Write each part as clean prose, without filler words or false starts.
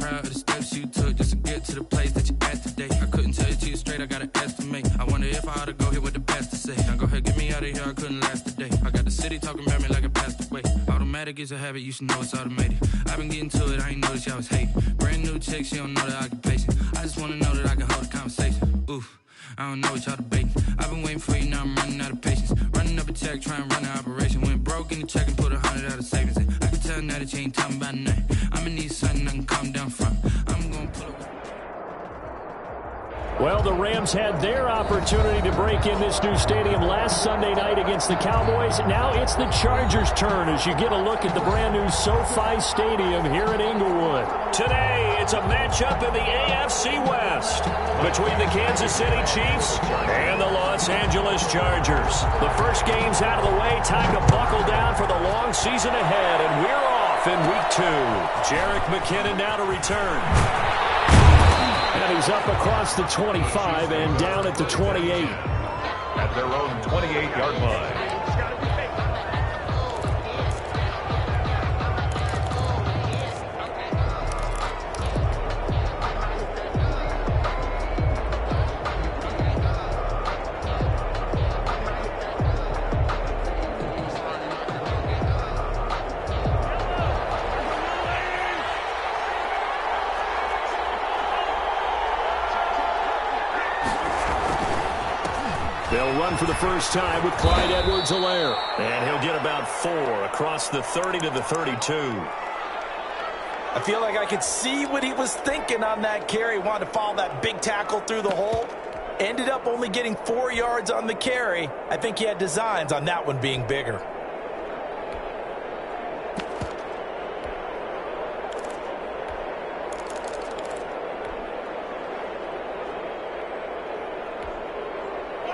proud of the steps you took just to get to the place that you're at today. I couldn't tell it to you straight, I gotta estimate. I wonder if I ought to go here with the best to say. Now go ahead, get me out of here, I couldn't last a day. I got the city talking about me like I passed away. Automatic is a habit, you should know it's automated. I've been getting to it, I ain't noticed y'all was hating. Brand new chick, she don't know the occupation. I just wanna know that I can hold a conversation. Oof, I don't know what y'all debating. I've been waiting for you, now I'm running out of patience. Running up a check, trying to run an operation. Went broke in the check and put 100 out of savings in. I can tell now that you ain't talking about nothing. I'ma need something I can calm down from. I'm gonna pull up. Well, the Rams had their opportunity to break in this new stadium last Sunday night against the Cowboys. Now it's the Chargers' turn as you get a look at the brand-new SoFi Stadium here in Inglewood. Today, it's a matchup in the AFC West between the Kansas City Chiefs and the Los Angeles Chargers. The first game's out of the way. Time to buckle down for the long season ahead, and we're off in Week 2. Jerick McKinnon now to return. And he's up across the 25 and down at the 28. At their own 28-yard line. They'll run for the first time with Clyde Edwards-Helaire. And he'll get about 4 across the 30 to the 32. I feel like I could see what he was thinking on that carry. Wanted to follow that big tackle through the hole. Ended up only getting 4 yards on the carry. I think he had designs on that one being bigger.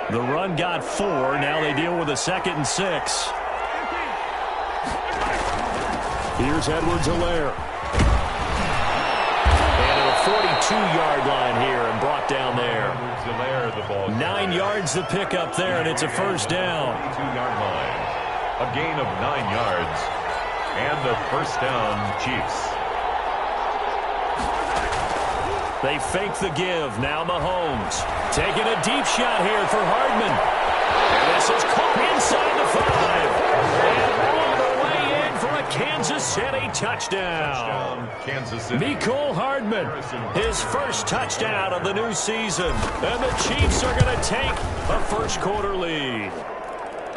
The run got 4. Now they deal with a 2nd and 6. Here's Edwards-Helaire. And at a 42-yard line here and brought down there. 9 yards to pick up there, and it's a first down. 42-yard line. A gain of 9 yards. And the first down, Chiefs. They fake the give. Now Mahomes. Taking a deep shot here for Hardman. And this is caught inside the 5. And all the way in for a Kansas City touchdown. Kansas City. Mecole Hardman, his first touchdown of the new season. And the Chiefs are going to take a first-quarter lead.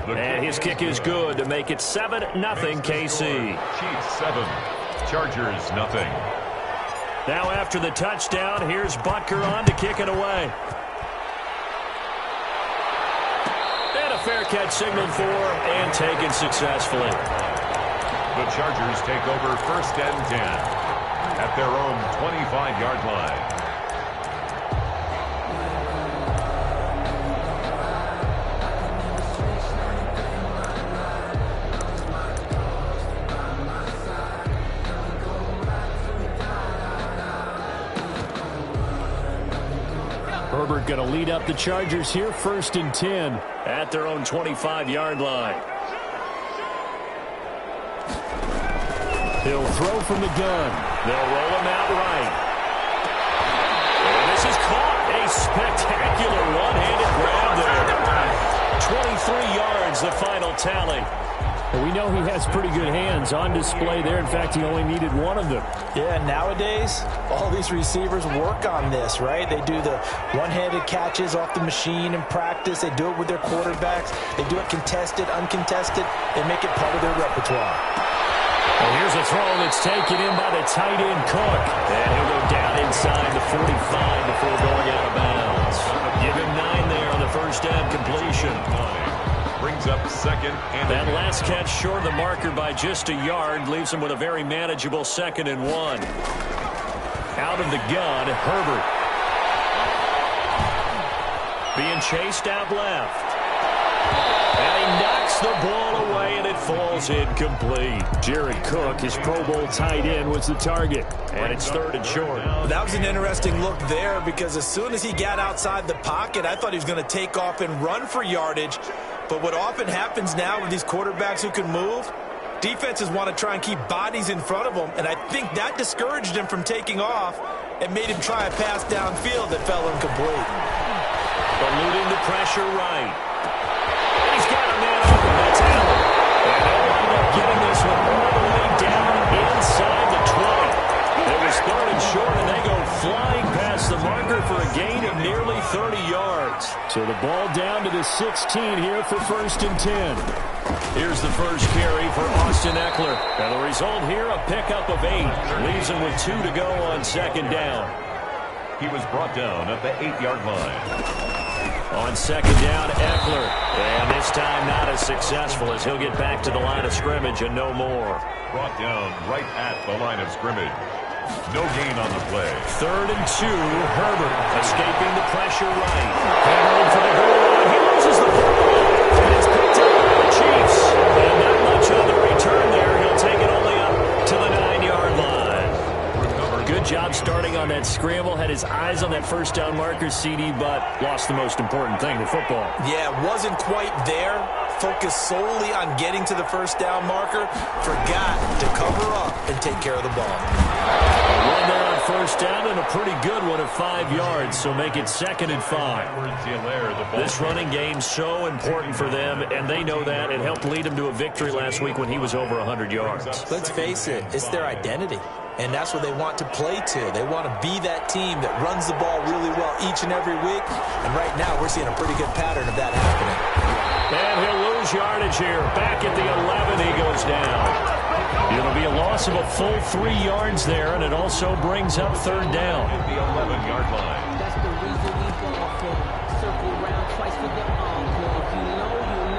And his kick is good to make it 7-0 KC. Chiefs 7, Chargers 0. Now after the touchdown, here's Butker on to kick it away. And a fair catch signaled for and taken successfully. The Chargers take over 1st and 10 at their own 25-yard line. Herbert going to lead up the Chargers here, 1st and 10 at their own 25-yard line. He'll throw from the gun. They'll roll him out right. And this is caught. A spectacular one-handed grab there. 23 yards, the final tally. And we know he has pretty good hands on display there. In fact, he only needed one of them. Yeah, nowadays, all these receivers work on this, right? They do the one-handed catches off the machine in practice. They do it with their quarterbacks. They do it contested, uncontested. They make it part of their repertoire. Well, here's a throw that's taken in by the tight end, Cook. And he'll go down inside the 45 before going out of bounds. Give him 9 there on the first down completion. Brings up 2nd and that last catch short of the marker by just a yard leaves him with a very manageable 2nd and 1. Out of the gun, Herbert. Being chased out left. And he knocks the ball away, and it falls incomplete. Jared Cook, his Pro Bowl tight end, was the target. And it's 3rd and short. That was an interesting look there because as soon as he got outside the pocket, I thought he was going to take off and run for yardage. But what often happens now with these quarterbacks who can move, Defenses want to try and keep bodies in front of him, and I think that discouraged him from taking off and made him try a pass downfield that fell incomplete. Eluding the pressure right. And he's got a man open. That's Allen. And they'll wind up getting this one all the way down inside the 20. It was third and short, and they go flying past the marker for a gain of nearly 30 yards. So the ball down to the 16 here for 1st and 10. Here's the first carry for Austin Eckler. And the result here, a pickup of 8. Leaves him with 2 to go on 2nd down. He was brought down at the 8-yard line. On 2nd down, Eckler. And this time not as successful as he'll get back to the line of scrimmage and no more. Brought down right at the line of scrimmage. No gain on the play. 3rd and 2, Herbert escaping the pressure right. Handling for the goal line. He loses the ball. And it's picked up by the Chiefs. And not much on the return there. He'll take it only up to the 9-yard line. Good job starting on that scramble. Had his eyes on that first down marker, CD, but lost the most important thing, the football. Yeah, wasn't quite there. Focused solely on getting to the first down marker. Forgot to cover up and take care of the ball. One there on first down and a pretty good one of 5 yards, so make it 2nd and 5. This running game's so important for them, and they know that. It helped lead them to a victory last week when he was over 100 yards. Let's face it, it's their identity, and that's what they want to play to. They want to be that team that runs the ball really well each and every week, and right now we're seeing a pretty good pattern of that happening. And he'll lose yardage here. Back at the 11, he goes down. It'll be a loss of a full 3 yards there, and it also brings up 3rd down. At the 11-yard line. That's the reason we ball for. Circle round twice for the encore. If you know, you know.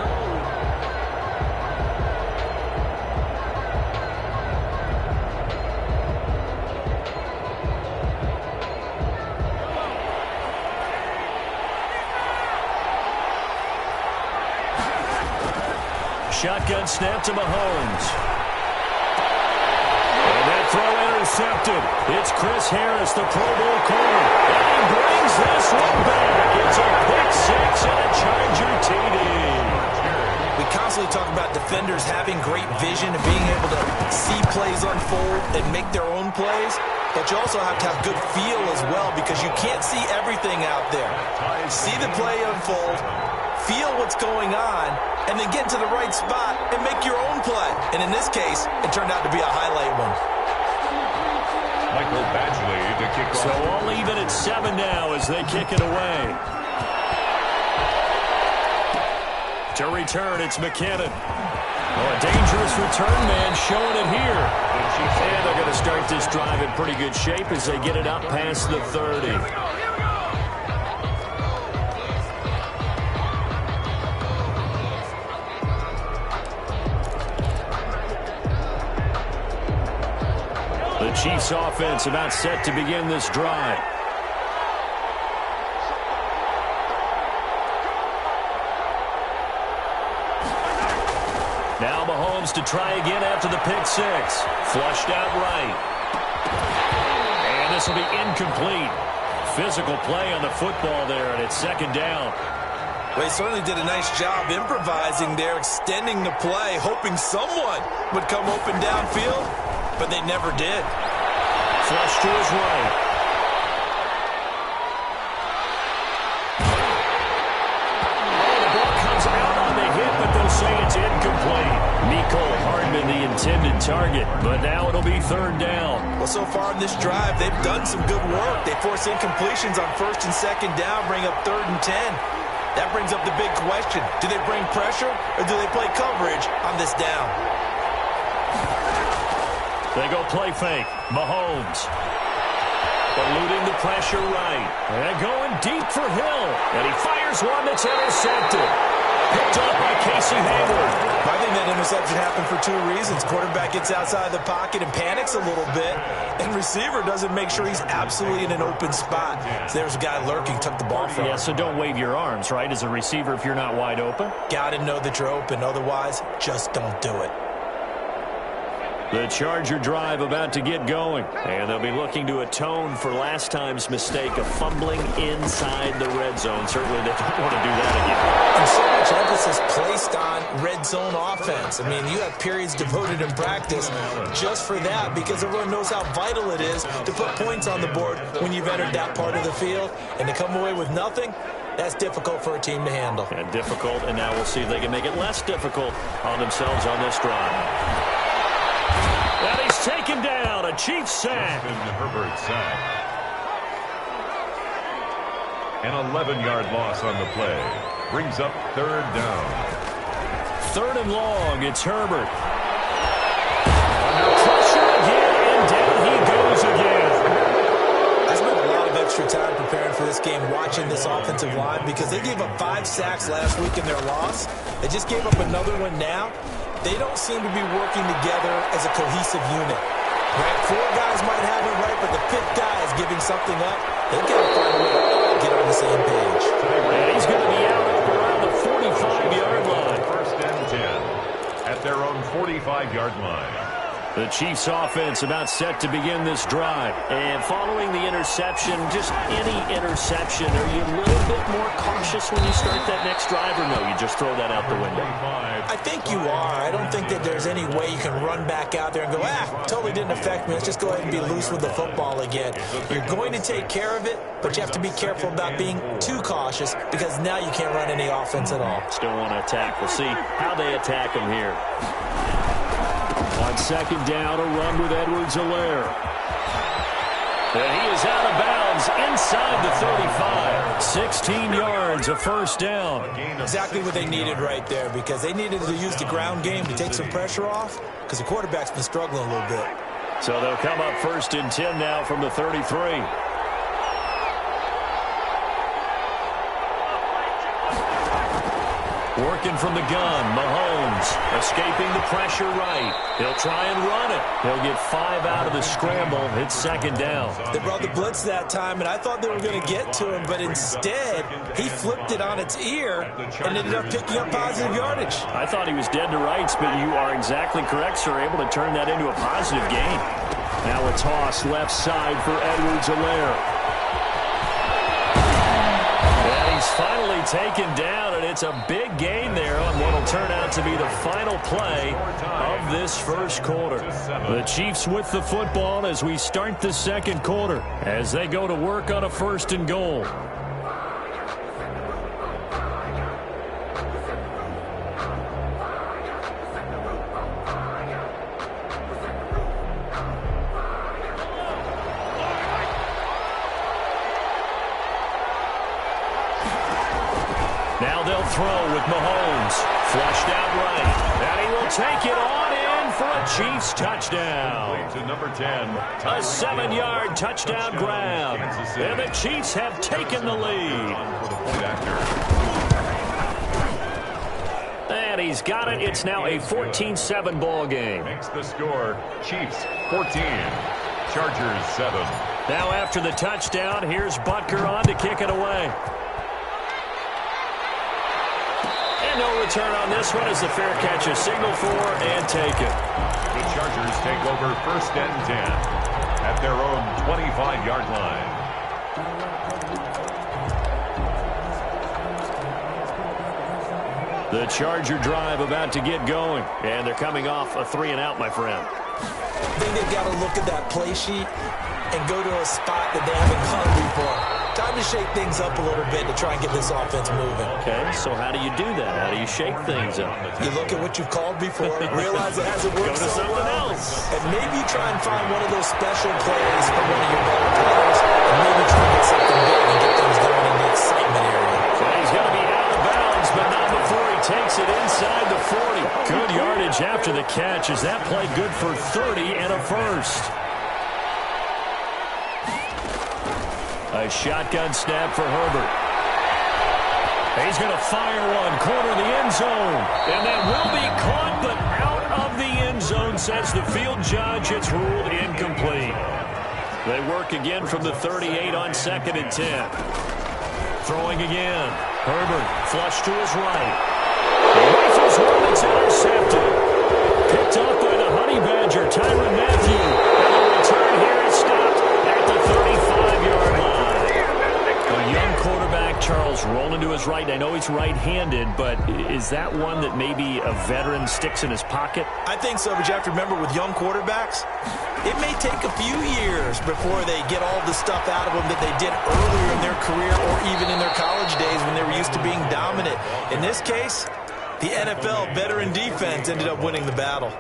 Shotgun snap to Mahomes. And that throw intercepted. It's Chris Harris, the Pro Bowl corner. And he brings this one back. It's a pick 6 and a Charger TD. We constantly talk about defenders having great vision and being able to see plays unfold and make their own plays. But you also have to have good feel as well, because you can't see everything out there. See the play unfold, feel what's going on, and then get to the right spot and make your own play. And in this case, it turned out to be a highlight one. Michael Badgley to kick off. So all even at 7 now as they kick it away. To return, it's McKinnon. Oh, a dangerous return man showing it here. And they're going to start this drive in pretty good shape as they get it up past the 30. The Chiefs offense about set to begin this drive. Now Mahomes to try again after the pick 6. Flushed out right. And this will be incomplete. Physical play on the football there, and it's 2nd down. Well, he certainly did a nice job improvising there, extending the play, hoping someone would come open downfield, but they never did. Flush to his right. Say it's incomplete. Nicole Hardman, the intended target, but now it'll be 3rd down. Well, so far in this drive, they've done some good work. They force incompletions on 1st and 2nd down, bring up 3rd and 10. That brings up the big question. Do they bring pressure, or do they play coverage on this down? They go play fake. Mahomes. Eluding the pressure right. And going deep for Hill. And he fires one that's intercepted. Picked up by Casey Hayward. I think that interception happened for 2 reasons. Quarterback gets outside the pocket and panics a little bit, and receiver doesn't make sure he's absolutely in an open spot. So there's a guy lurking, took the ball from him. Yeah, so don't wave your arms, right, as a receiver if you're not wide open? Got to know that you're open. Otherwise, just don't do it. The Charger drive about to get going. And they'll be looking to atone for last time's mistake of fumbling inside the red zone. Certainly they don't want to do that again. And so much emphasis placed on red zone offense. I mean, you have periods devoted in practice just for that because everyone knows how vital it is to put points on the board when you've entered that part of the field. And to come away with nothing, that's difficult for a team to handle. And difficult, and now we'll see if they can make it less difficult on themselves on this drive. And he's taken down, a Chiefs sack. Herbert sack. An 11-yard loss on the play. Brings up third down. Third and long, it's Herbert. Under pressure again, and down he goes again. I spent a lot of extra time preparing for this game, watching this offensive line, because they gave up 5 sacks last week in their loss. They just gave up another one now. They don't seem to be working together as a cohesive unit. Right? 4 guys might have it right, but the 5th guy is giving something up. They've got to find a way to get on the same page. And he's going to be out around the 45-yard line. First and 10 at their own 45-yard line. The Chiefs offense about set to begin this drive. And following the interception, just any interception, are you a little bit more cautious when you start that next drive, or no, you just throw that out the window? I think you are. I don't think that there's any way you can run back out there and go, totally didn't affect me. Let's just go ahead and be loose with the football again. You're going to take care of it, but you have to be careful about being too cautious because now you can't run any offense at all. Still want to attack. We'll see how they attack them here. On second down, a run with Edwards-Helaire. And he is out of bounds inside the 35. 16 yards, a first down. Exactly what they needed right there, because they needed to use the ground game to take some pressure off, because the quarterback's been struggling a little bit. So they'll come up first and 10 now from the 33. Working from the gun, Mahomes escaping the pressure right. He'll try and run it. He'll get 5 out of the scramble. It's second down. They brought the blitz that time, and I thought they were going to get to him, but instead, he flipped it on its ear and ended up picking up positive yardage. I thought he was dead to rights, but you are exactly correct, sir. Able to turn that into a positive gain. Now a toss left side for Edwards-Helaire. He's finally taken down, and it's a big gain there on what will turn out to be the final play of this first quarter. The Chiefs with the football as we start the second quarter, as they go to work on a first and goal. Now they'll throw with Mahomes. Flushed out right. And he will take it on in for a Chiefs touchdown. To number 10. A 7-yard touchdown grab. And the Chiefs have taken the lead. And he's got it. It's now a 14-7 ball game. Makes the score. Chiefs 14. Chargers 7. Now after the touchdown, here's Butker on to kick it away. No return on this one as the fair catch is signaled for and taken. The Chargers take over first and 10 at their own 25-yard line. The Charger drive about to get going, and they're coming off a 3-and-out, my friend. I think they've got to look at that play sheet and go to a spot that they haven't gone before. Time to shake things up a little bit to try and get this offense moving. Okay, so how do you do that? How do you shake things up? You look at what you've called before, realize it hasn't worked Go to so something well, else. and maybe try and find one of those special plays from one of your better players, and maybe try and get something big and get things going in the excitement area. So he's going to be out of bounds, but not before he takes it inside the 40. Good yardage after the catch. Is that play good for 30 and a first? A shotgun snap for Herbert. He's going to fire one, corner the end zone. And that will be caught, but out of the end zone, says the field judge. It's ruled incomplete. They work again from the 38 on second and 10. Throwing again. Herbert, flush to his right. He rifles one that's intercepted. Picked off by the Honey Badger, Tyrann Mathieu. And the return here is stopped at the 35-yard line. A young quarterback, Charles, rolling to his right. I know he's right-handed, but is that one that maybe a veteran sticks in his pocket? I think so, but you have to remember with young quarterbacks, it may take a few years before they get all the stuff out of them that they did earlier in their career or even in their college days when they were used to being dominant. In this case, the NFL veteran defense ended up winning the battle.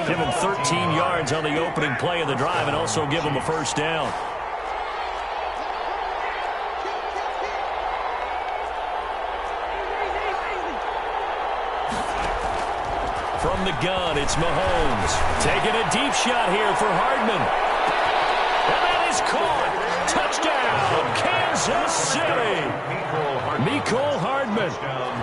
Give them 13 yards on the opening play of the drive and also give them a first down. From the gun, it's Mahomes. Taking a deep shot here for Hardman. And that is caught. Touchdown, Kansas City. Mecole Hardman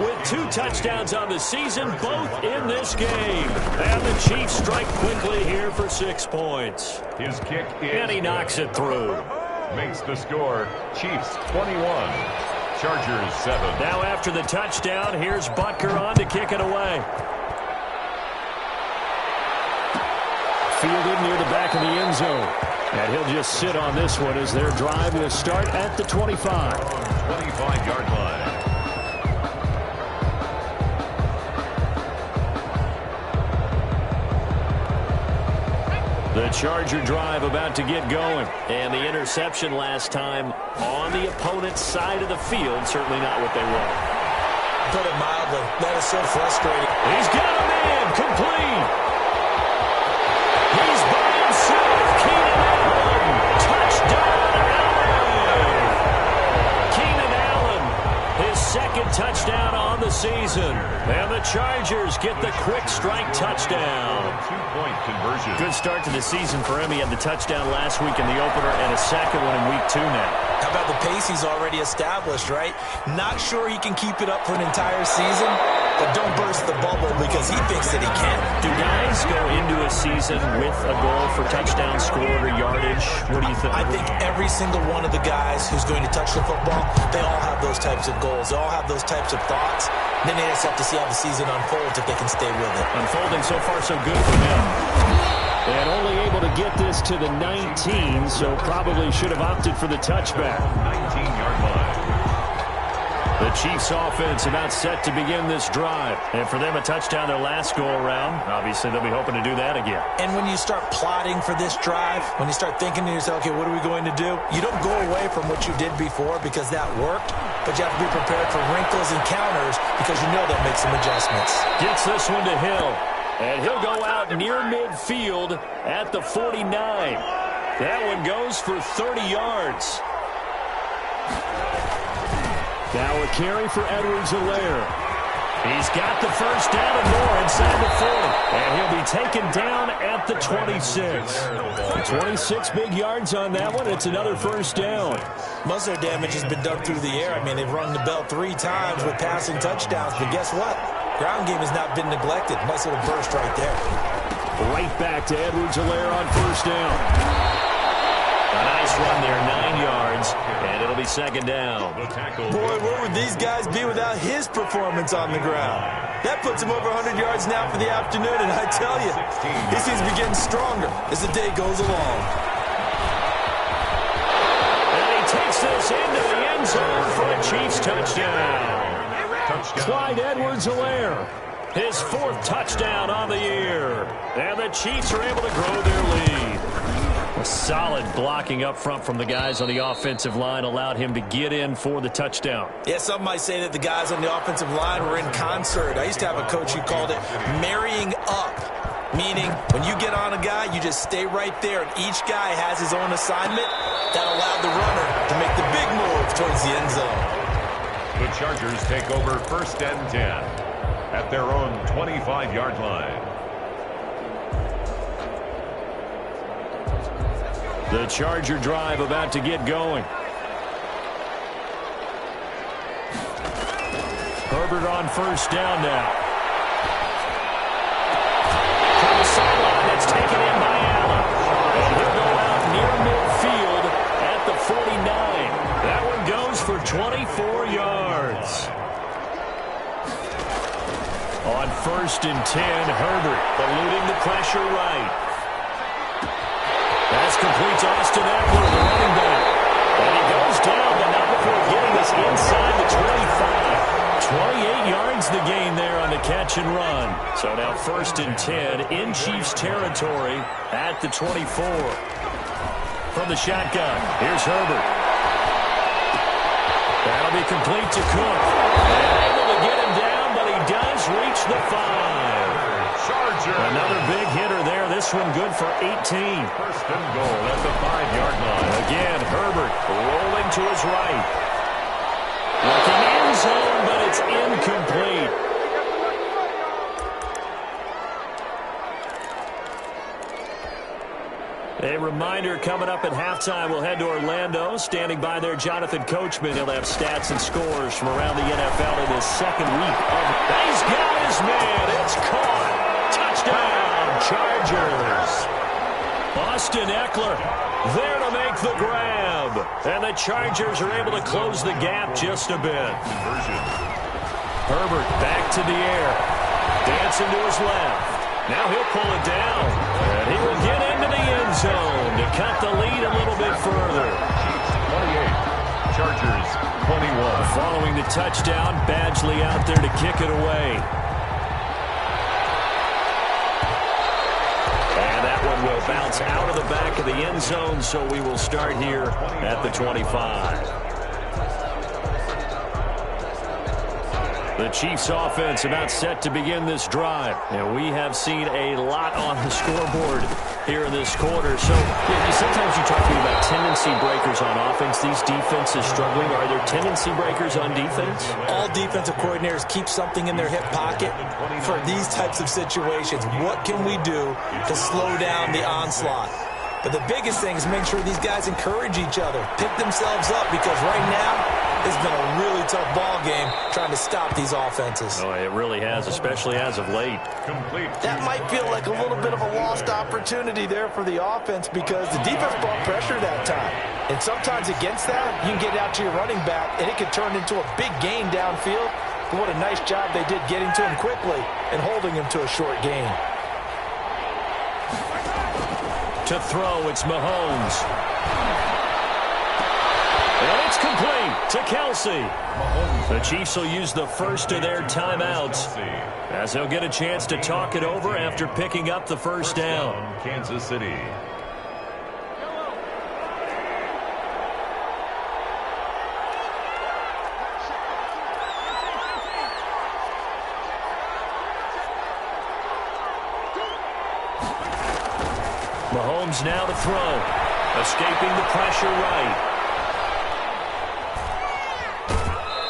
with 2 touchdowns on the season, both in this game. And the Chiefs strike quickly here for 6 points. His kick is and he knocks it through. Makes the score Chiefs 21, Chargers 7. Now after the touchdown, here's Butker on to kick it away. Fielded near the back of the end zone. And he'll just sit on this one as their drive will start at the 25. 25-yard line. The Charger drive about to get going. And the interception last time on the opponent's side of the field. Certainly not what they want. Put it mildly. That is so frustrating. He's got a man complete. He's by himself. Keenan Allen. Touchdown, Allen. Keenan Allen, his second touchdown on the season. And the Chargers get the quick strike touchdown. 2-point conversion. Good start to the season for him. He had the touchdown last week in the opener and a second one in week 2 now. How about the pace he's already established, right? Not sure he can keep it up for an entire season, but don't burst the bubble because he thinks that he can. Do guys go into a season with a goal for touchdown scored or yardage? What do you think? I think every single one of the guys who's going to touch the football, they all have those types of goals. They all have those types of thoughts. Then they just have to see how the season unfolds if they can stay with it. Unfolding so far so good for him. And only able to get this to the 19, so probably should have opted for the touchback. 19-yard line. The Chiefs offense about set to begin this drive. And for them, a touchdown their last go-around. Obviously, they'll be hoping to do that again. And when you start plotting for this drive, when you start thinking to yourself, okay, what are we going to do? You don't go away from what you did before because that worked, but you have to be prepared for wrinkles and counters because you know they'll make some adjustments. Gets this one to Hill. And he'll go out near midfield at the 49. That one goes for 30 yards. Now a carry for Edwards-Helaire. He's got the first down and more inside the 40. And he'll be taken down at the 26. 26 big yards on that one. It's another first down. Most of their damage has been done through the air. I mean, they've rung the bell 3 times with passing touchdowns. But guess what? Ground game has not been neglected. Nice little burst right there. Right back to Edwards-Helaire on first down. A nice run there, 9 yards, and it'll be second down. Boy, where would these guys be without his performance on the ground? That puts him over 100 yards now for the afternoon, and I tell you, he seems to be getting stronger as the day goes along. And he takes this into the end zone for a Chiefs touchdown. Clyde Edwards-Helaire, his 4th touchdown on the year. And the Chiefs are able to grow their lead. A solid blocking up front from the guys on the offensive line allowed him to get in for the touchdown. Yeah, some might say that the guys on the offensive line were in concert. I used to have a coach who called it marrying up, meaning when you get on a guy, you just stay right there, and each guy has his own assignment. That allowed the runner to make the big move towards the end zone. The Chargers take over 1st and 10 at their own 25-yard line. The Charger drive about to get going. Herbert on first down now. From the sideline, that's taken in by Allen. And he'll go out near midfield at the 49. That one goes for 24 yards. On first and 10. Herbert eluding the pressure right. That's complete to Austin Eckler, the running back. And he goes down, but not before getting us inside the 25. 28 yards the gain there on the catch and run. So now first and 10 in Chiefs territory at the 24. From the shotgun, here's Herbert. That'll be complete to Cook. And able to get him down, but he does reach the 5. Another big hitter there. This one good for 18. First and goal at the 5-yard line. Again, Herbert rolling to his right. Looking end zone, but it's incomplete. A reminder, coming up at halftime, we'll head to Orlando. Standing by there, Jonathan Coachman. He'll have stats and scores from around the NFL in his second week. He's got his man. It's caught. Touchdown, Chargers. Austin Eckler there to make the grab. And the Chargers are able to close the gap just a bit. Herbert back to the air. Dancing to his left. Now he'll pull it down. And he will get into the end zone to cut the lead a little bit further. 28. Chargers 21. Following the touchdown, Badgley out there to kick it away. And that one will bounce out of the back of the end zone, so we will start here at the 25. The Chiefs offense about set to begin this drive. And we have seen a lot on the scoreboard here in this quarter. So sometimes you talk to me about tendency breakers on offense. These defenses struggling. Are there tendency breakers on defense? All defensive coordinators keep something in their hip pocket for these types of situations. What can we do to slow down the onslaught? But the biggest thing is make sure these guys encourage each other, pick themselves up, because right now it's been a really tough ball game trying to stop these offenses. Oh, it really has, especially as of late. Complete. That might feel like a little bit of a lost opportunity there for the offense because the defense brought pressure that time. And sometimes against that, you can get out to your running back, and it can turn into a big gain downfield. But what a nice job they did getting to him quickly and holding him to a short gain. To throw, it's Mahomes. And it's complete to Kelsey. The Chiefs will use the first of their timeouts as they'll get a chance to talk it over after picking up the first down. Kansas City. Mahomes now to throw. Escaping the pressure right.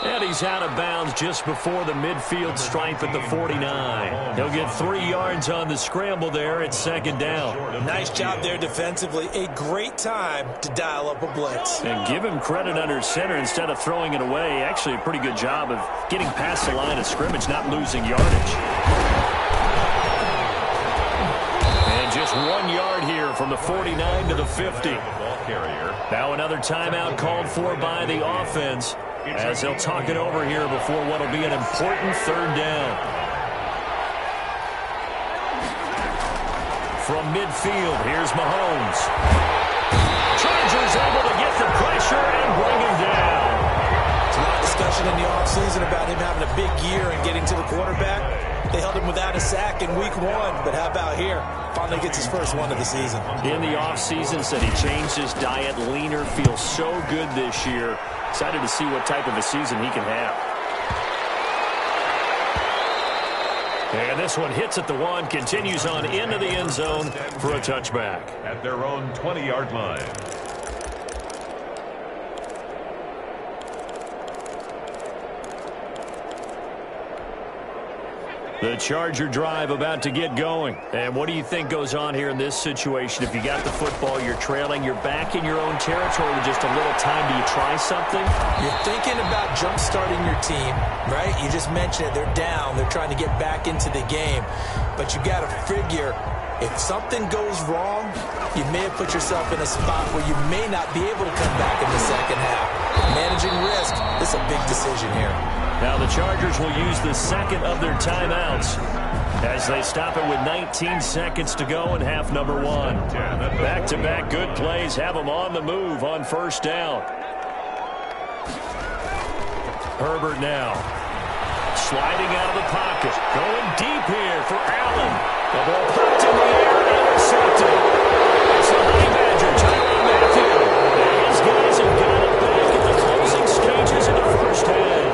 And he's out of bounds just before the midfield stripe at the 49. He'll get 3 yards on the scramble there at second down. Nice job there defensively. A great time to dial up a blitz. And give him credit under center instead of throwing it away. Actually a pretty good job of getting past the line of scrimmage, not losing yardage. And just 1 yard here from the 49 to the 50. Now another timeout called for by the offense as they'll talk it over here before what will be an important third down. From midfield, here's Mahomes. Chargers able to get the pressure and bring him down. There's a lot of discussion in the offseason about him having a big year and getting to the quarterback. They held him without a sack in week 1, but how about here? Finally gets his first one of the season. In the offseason, said he changed his diet, leaner, feels so good this year. Excited to see what type of a season he can have. And this one hits at the 1, continues on into the end zone for a touchback. At their own 20-yard line. The Charger drive about to get going. And what do you think goes on here in this situation? If you got the football, you're trailing, you're back in your own territory with just a little time. Do you try something? You're thinking about jump-starting your team, right? You just mentioned it. They're down. They're trying to get back into the game. But you got to figure if something goes wrong, you may have put yourself in a spot where you may not be able to come back in the second half. managing risk. This is a big decision here. Now the Chargers will use the second of their timeouts as they stop it with 19 seconds to go in half number one. Back-to-back good plays have them on the move on first down. Herbert now sliding out of the pocket, going deep here for Allen. The ball popped in the air and intercepted. It's the Honey Badger, Tyrann Mathieu. These guys have got it back in the closing stages of the first half.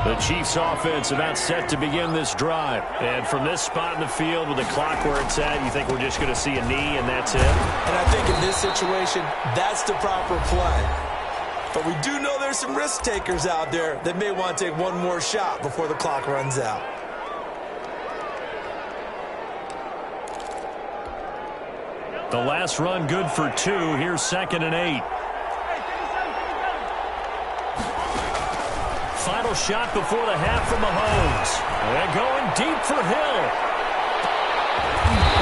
The Chiefs offense about set to begin this drive. And from this spot in the field with the clock where it's at, you think we're just going to see a knee and that's it? And I think in this situation, that's the proper play. But we do know there's some risk takers out there that may want to take one more shot before the clock runs out. The last run good for 2. Here's 2nd and 8. Final shot before the half from Mahomes. And going deep for Hill.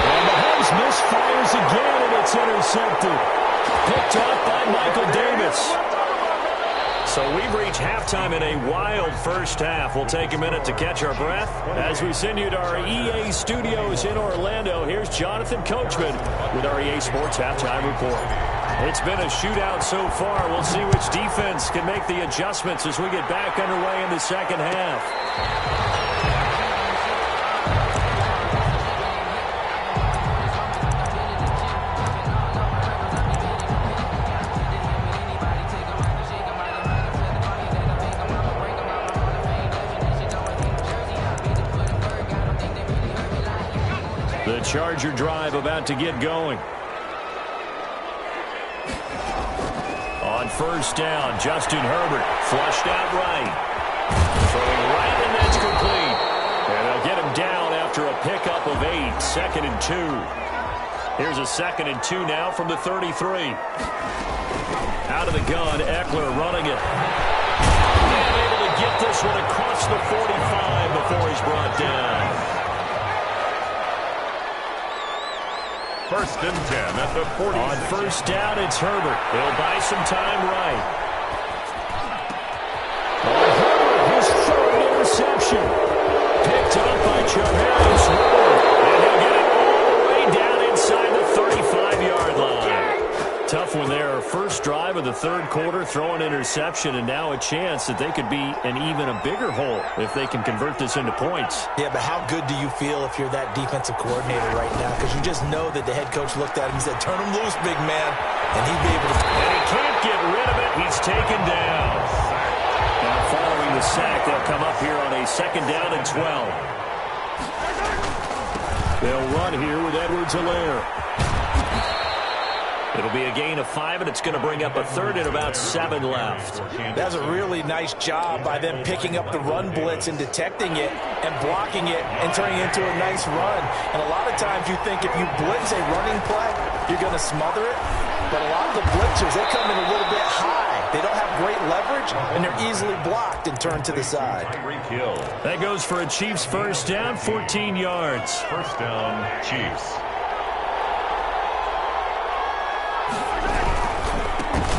And Mahomes misfires again, and it's intercepted. Picked off by Michael Davis. So we've reached halftime in a wild first half. We'll take a minute to catch our breath as we send you to our EA studios in Orlando. Here's Jonathan Coachman with our EA Sports Halftime Report. It's been a shootout so far. We'll see which defense can make the adjustments as we get back underway in the second half. The Charger drive about to get going. On first down, Justin Herbert flushed out right. Throwing right, and that's complete. And they'll get him down after a pickup of 8. 2nd and 2. Here's a 2nd and 2 now from the 33. Out of the gun, Eckler running it. And able to get this one across the 45 before he's brought down. 1st and 10 at the 40. On first down, it's Herbert. He'll buy some time right. Herbert, his 3rd interception. Picked up by Charvarius Ward. And he'll get it all the way down inside the 35-yard line. Tough one there. First drive of the 3rd quarter, throw an interception, and now a chance that they could be in even a bigger hole if they can convert this into points. Yeah, but how good do you feel if you're that defensive coordinator right now? Because you just know that the head coach looked at him and said, turn him loose, big man. And he'd be able to... And he can't get rid of it. He's taken down. Now following the sack, they'll come up here on a 2nd down and 12. They'll run here with Edwards-Helaire. It'll be a gain of 5, and it's going to bring up a 3rd and about 7 left. That's a really nice job by them picking up the run blitz and detecting it and blocking it and turning it into a nice run. And a lot of times you think if you blitz a running play, you're going to smother it. But a lot of the blitzers, they come in a little bit high. They don't have great leverage, and they're easily blocked and turned to the side. That goes for a Chiefs first down, 14 yards. First down, Chiefs.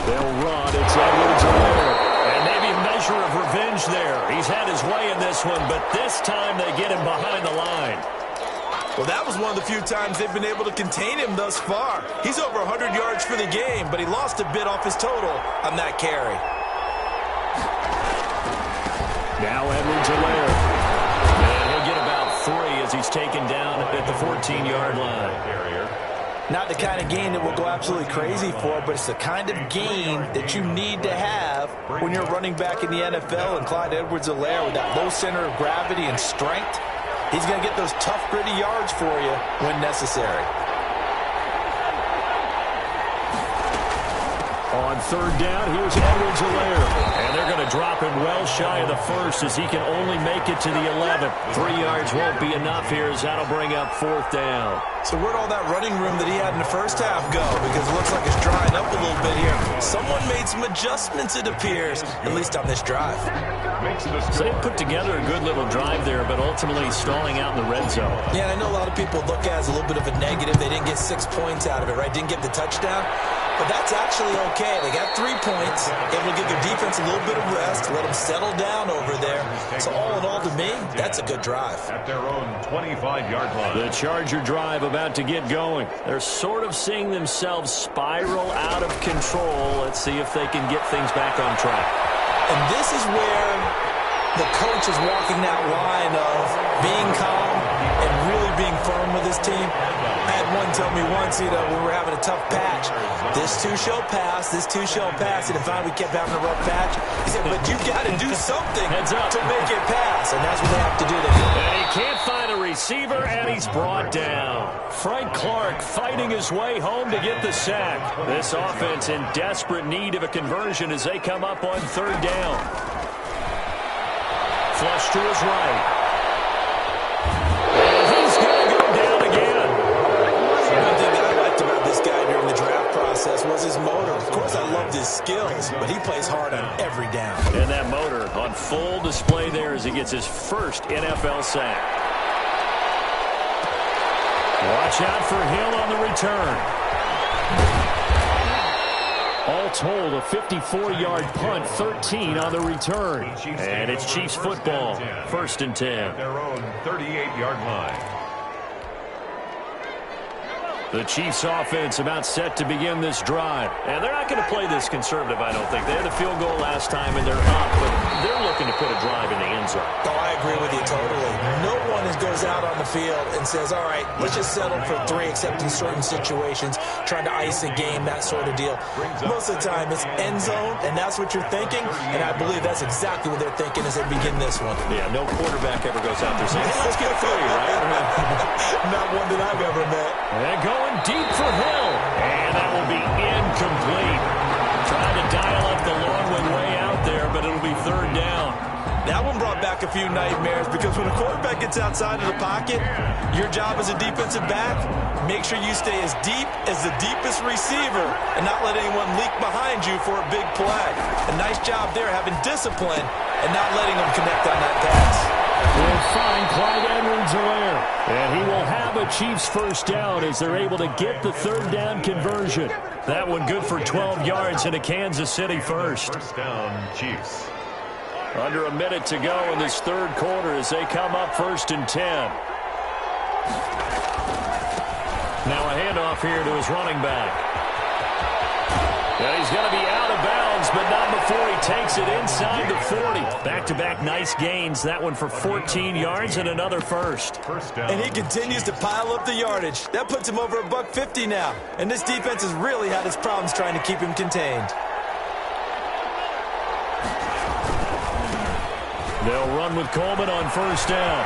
They'll run. It's Edwards-Helaire. And maybe a measure of revenge there. He's had his way in this one, but this time they get him behind the line. Well, that was one of the few times they've been able to contain him thus far. He's over 100 yards for the game, but he lost a bit off his total on that carry. Now Edwards-Helaire. And he'll get about 3 as he's taken down at the 14-yard line. Not the kind of game that we'll go absolutely crazy for, but it's the kind of game that you need to have when you're running back in the NFL. And Clyde Edwards-Helaire, with that low center of gravity and strength, he's going to get those tough, gritty yards for you when necessary. On 3rd down, here's Edwards-Helaire. And they're going to drop him well shy of the 1st as he can only make it to the 11th. 3 yards won't be enough here as that'll bring up 4th down. So where'd all that running room that he had in the first half go? Because it looks like it's drying up a little bit here. Someone made some adjustments, it appears, at least on this drive. So they put together a good little drive there, but ultimately stalling out in the red zone. Yeah, I know a lot of people look at it as a little bit of a negative. They didn't get 6 points out of it, right? Didn't get the touchdown. But that's actually okay. They got 3 points. Able to give their defense a little bit of rest, let them settle down over there. So all in all, to me, that's a good drive. At their own 25-yard line. The Charger drive about to get going. They're sort of seeing themselves spiral out of control. Let's see if they can get things back on track. And this is where the coach is walking that line of being calm and really being firm with his team. I had one tell me once, when we were having a tough patch, this too shall pass, this too shall pass. And finally we kept having a rough patch. He said, but you got to do something to make it pass. And that's what they have to do. And he can't find a receiver, and he's brought down. Frank Clark fighting his way home to get the sack. This offense in desperate need of a conversion as they come up on 3rd down. Flush to his right. And he's going to go down again. One thing that I liked about this guy during the draft process was his motor. Of course, I loved his skills, but he plays hard on every down. And that motor on full display there as he gets his first NFL sack. Watch out for Hill on the return. All told, a 54-yard punt, 13 on the return. And it's Chiefs football, 1st and 10. Their own 38-yard line. The Chiefs offense about set to begin this drive. And they're not going to play this conservative, I don't think. They had a field goal last time, and they're up, but they're looking to put a drive in the end zone. Oh, I agree with you totally. No one goes out on the field and says, all right, let's just settle for 3, except in certain situations, trying to ice a game, that sort of deal. Most of the time, it's end zone, and that's what you're thinking, and I believe that's exactly what they're thinking as they begin this one. Yeah, no quarterback ever goes out there saying, hey, let's get 3, right? Not one that I've ever met. And going deep for Hill, and that will be incomplete. Trying to dial up the long one way out there, but it'll be 3rd down. That one brought back a few nightmares because when a quarterback gets outside of the pocket, your job as a defensive back, make sure you stay as deep as the deepest receiver and not let anyone leak behind you for a big play. A nice job there having discipline and not letting them connect on that pass. Will find Clyde Edwards-Helaire, and he will have a Chiefs 1st down as they're able to get the 3rd down conversion. That one good for 12 yards into Kansas City 1st. 1st down, Chiefs. Under a minute to go in this 3rd quarter as they come up 1st and 10. Now a handoff here to his running back. And he's going to be out of bounds, but not before he takes it inside the 40. Back-to-back nice gains. That one for 14 yards and another 1st. 1st down. And he continues to pile up the yardage. That puts him over $150 now. And this defense has really had its problems trying to keep him contained. They'll run with Coleman on 1st down.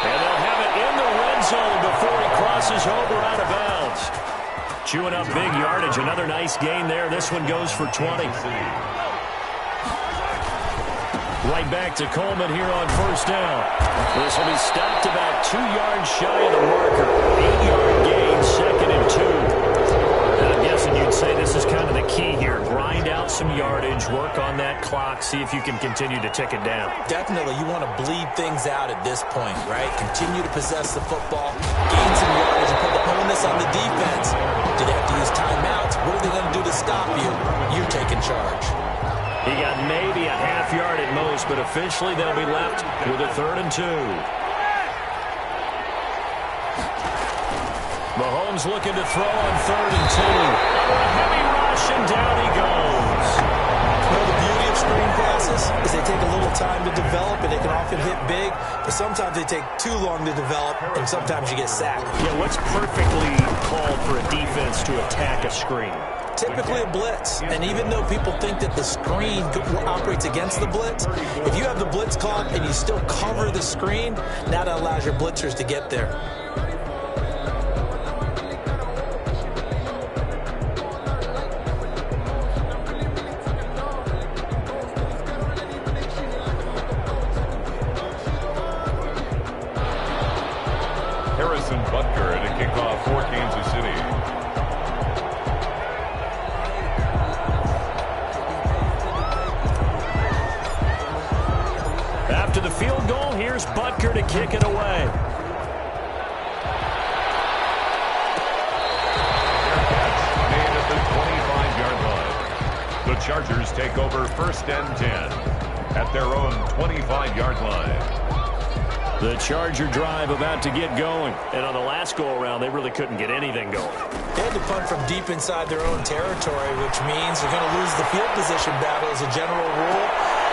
And they'll have it in the red zone before he crosses over out of bounds. Chewing up big yardage. Another nice gain there. This one goes for 20. Right back to Coleman here on 1st down. This will be stopped about 2 yards shy of the marker. 8-yard gain, 2nd and 2. And I'm guessing you'd say this is kind of the key here. Grind out some yardage, work on that clock, see if you can continue to tick it down. Definitely, you want to bleed things out at this point, right? Continue to possess the football, gain some yardage, and put the onus on the defense. Do they have to use timeouts? What are they going to do to stop you? You're taking charge. He got maybe a half yard at most, but officially they'll be left with a 3rd and 2. Mahomes looking to throw on 3rd and 2. A heavy rush, and down he goes. Well, the beauty of screen passes is they take a little time to develop, and they can often hit big, but sometimes they take too long to develop, and sometimes you get sacked. Yeah, what's perfectly called for a defense to attack a screen? Typically a blitz, and even though people think that the screen operates against the blitz, if you have the blitz called and you still cover the screen, now that allows your blitzers to get there. Harrison Butker to kick off for Kansas City. After the field goal, here's Butker to kick it away. Made at the 25-yard line. The Chargers take over 1st and 10 at their own 25-yard line. The Charger drive about to get going. And on the last go-around, they really couldn't get anything going. They had to punt from deep inside their own territory, which means they're going to lose the field position battle as a general rule.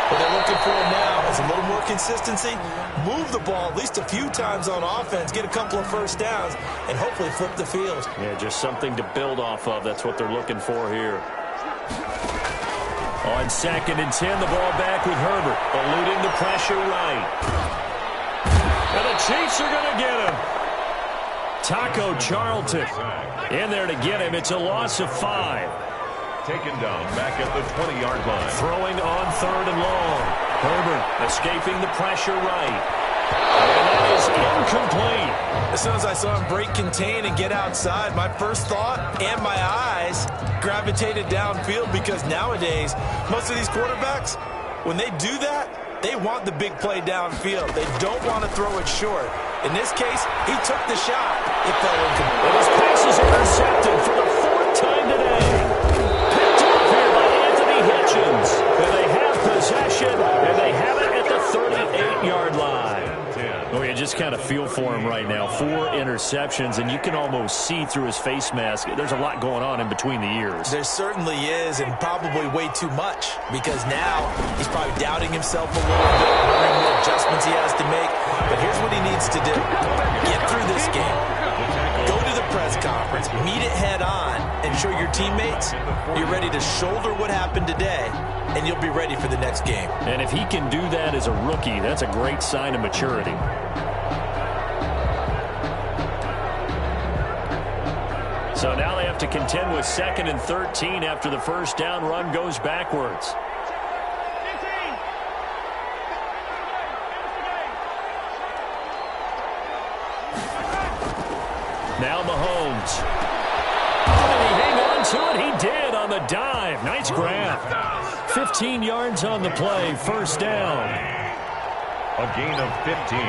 What they're looking for now is a little more consistency, move the ball at least a few times on offense, get a couple of first downs, and hopefully flip the field. Yeah, just something to build off of. That's what they're looking for here. On 2nd and 10, the ball back with Herbert, eluding the pressure right. And the Chiefs are going to get him. Taco Charlton in there to get him. It's a loss of 5. Taken down back at the 20-yard line. Throwing on 3rd and long. Herbert escaping the pressure right. And that is incomplete. As soon as I saw him break contain and get outside, my first thought and my eyes gravitated downfield, because nowadays, most of these quarterbacks, when they do that, they want the big play downfield. They don't want to throw it short. In this case, he took the shot. It fell incomplete. And his pass is intercepted for the 4th time today. Picked up here by Anthony Hitchens. And they have possession, and they have it at the 38-yard line. Oh, you just kind of feel for him right now. 4 interceptions, and you can almost see through his face mask. There's a lot going on in between the ears. There certainly is, and probably way too much, because now he's probably doubting himself a little bit, wondering what adjustments he has to make. But here's what he needs to do. Get through this game. Go to the press conference, meet it head on, and show your teammates you're ready to shoulder what happened today, and you'll be ready for the next game. And if he can do that as a rookie, that's a great sign of maturity. So now they have to contend with 2nd and 13 after the first down run goes backwards. Now Mahomes. Did he hang on to it? He did on the dive. Nice grab. 15 yards on the play. 1st down. A gain of 15.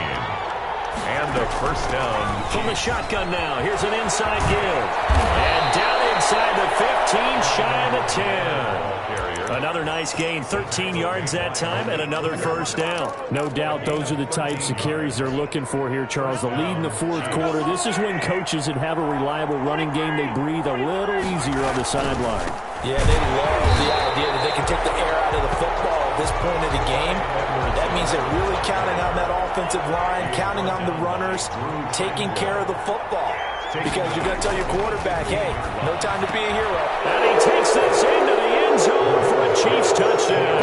And a 1st down. From the shotgun now. Here's an inside give. And down inside the 15, shy of the 10. Another nice gain. 13 yards that time and another 1st down. No doubt those are the types of carries they're looking for here, Charles. The lead in the 4th quarter. This is when coaches that have a reliable running game, they breathe a little easier on the sideline. Yeah, they love the idea that they can take the air out of the football at this point of the game. That means they're really counting on that offensive line, counting on the runners, taking care of the football. Because you're going to tell your quarterback, hey, no time to be a hero. And he takes this into the end zone for a Chiefs touchdown.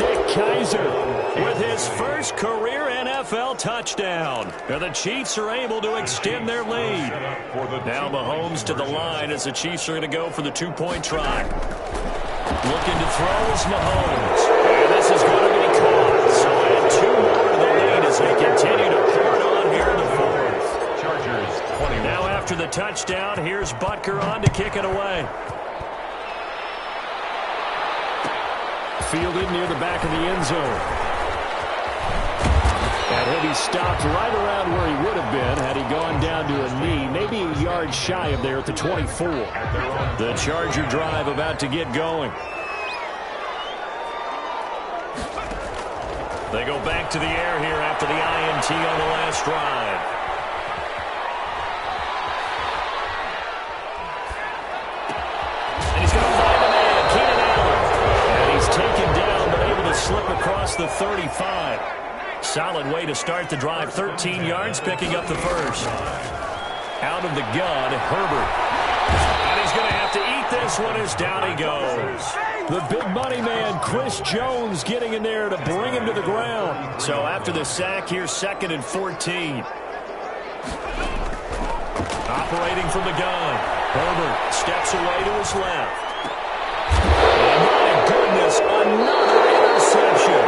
Nick Keiser with his first career NFL touchdown. And the Chiefs are able to extend their lead. Now Mahomes to the line as the Chiefs are going to go for the 2-point try. Looking to throw is Mahomes. And this is going to be caught. So add 2 more to the lead as they continue to pour it on here in the 4th. Chargers 21. Now after the touchdown, here's Butker on to kick it away. Fielded near the back of the end zone. And he'll be stopped right around where he would have been had he gone down to a knee, maybe a yard shy of there at the 24. The Charger drive about to get going. They go back to the air here after the INT on the last drive. Slip across the 35. Solid way to start the drive. 13 yards, picking up the first. Out of the gun, Herbert. And he's going to have to eat this one as down he goes. The big money man, Chris Jones, getting in there to bring him to the ground. So after the sack, here's 2nd and 14. Operating from the gun. Herbert steps away to his left. And my goodness, another interception.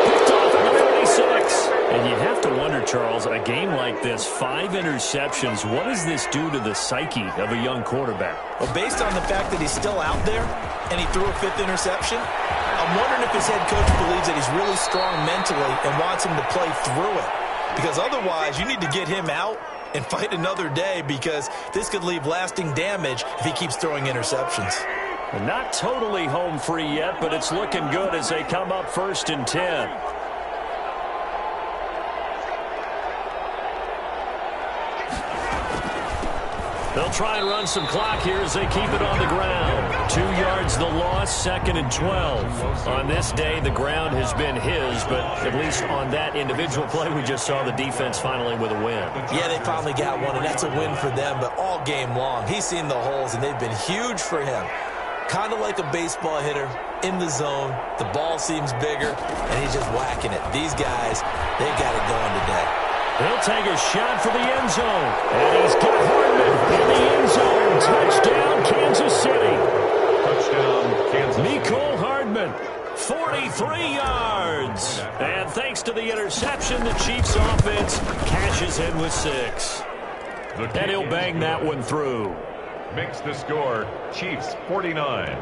Picked off at the 36. And you have to wonder, Charles, a game like this, 5 interceptions, what does this do to the psyche of a young quarterback? Well, based on the fact that he's still out there and he threw a 5th interception, I'm wondering if his head coach believes that he's really strong mentally and wants him to play through it. Because otherwise, you need to get him out and fight another day, because this could leave lasting damage if he keeps throwing interceptions. Not totally home free yet, but it's looking good as they come up 1st and 10. They'll try and run some clock here as they keep it on the ground. 2 yards the loss, 2nd and 12. On this day, the ground has been his, but at least on that individual play, we just saw the defense finally with a win. Yeah, they finally got one, and that's a win for them, but all game long, he's seen the holes, and they've been huge for him. Kind of like a baseball hitter in the zone. The ball seems bigger, and he's just whacking it. These guys, they got it going today. He'll take a shot for the end zone. And he's got Hardman in the end zone. Touchdown, Kansas City. Touchdown, Kansas City. Mecole Hardman, 43 yards. And thanks to the interception, the Chiefs offense cashes in with 6. And he'll bang that one through. Makes the score Chiefs 49,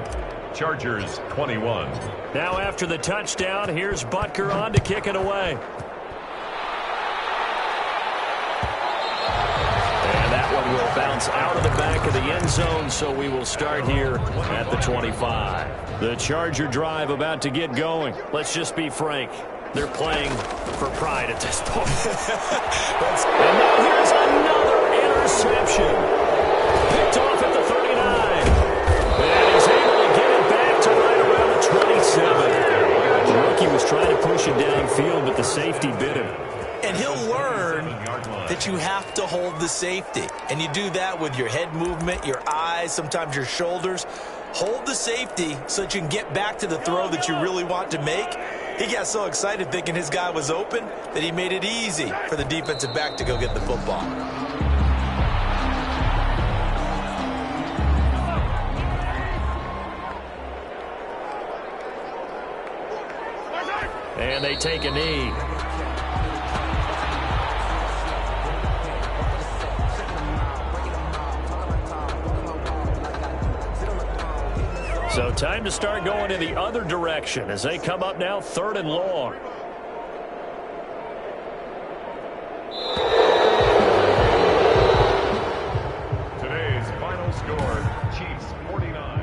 Chargers 21. Now after the touchdown, here's Butker on to kick it away. Will bounce out of the back of the end zone, so we will start here at the 25. The Charger drive about to get going. Let's just be frank. They're playing for pride at this point. And now here's another interception. Picked off at the 39. And he's able to get it back to right around the 27. The rookie was trying to push it downfield, but the safety bit him. And he'll learn that you have to hold the safety. And you do that with your head movement, your eyes, sometimes your shoulders. Hold the safety so that you can get back to the throw that you really want to make. He got so excited thinking his guy was open that he made it easy for the defensive back to go get the football. And they take a knee. So time to start going in the other direction as they come up now 3rd and long. Today's final score, Chiefs 49,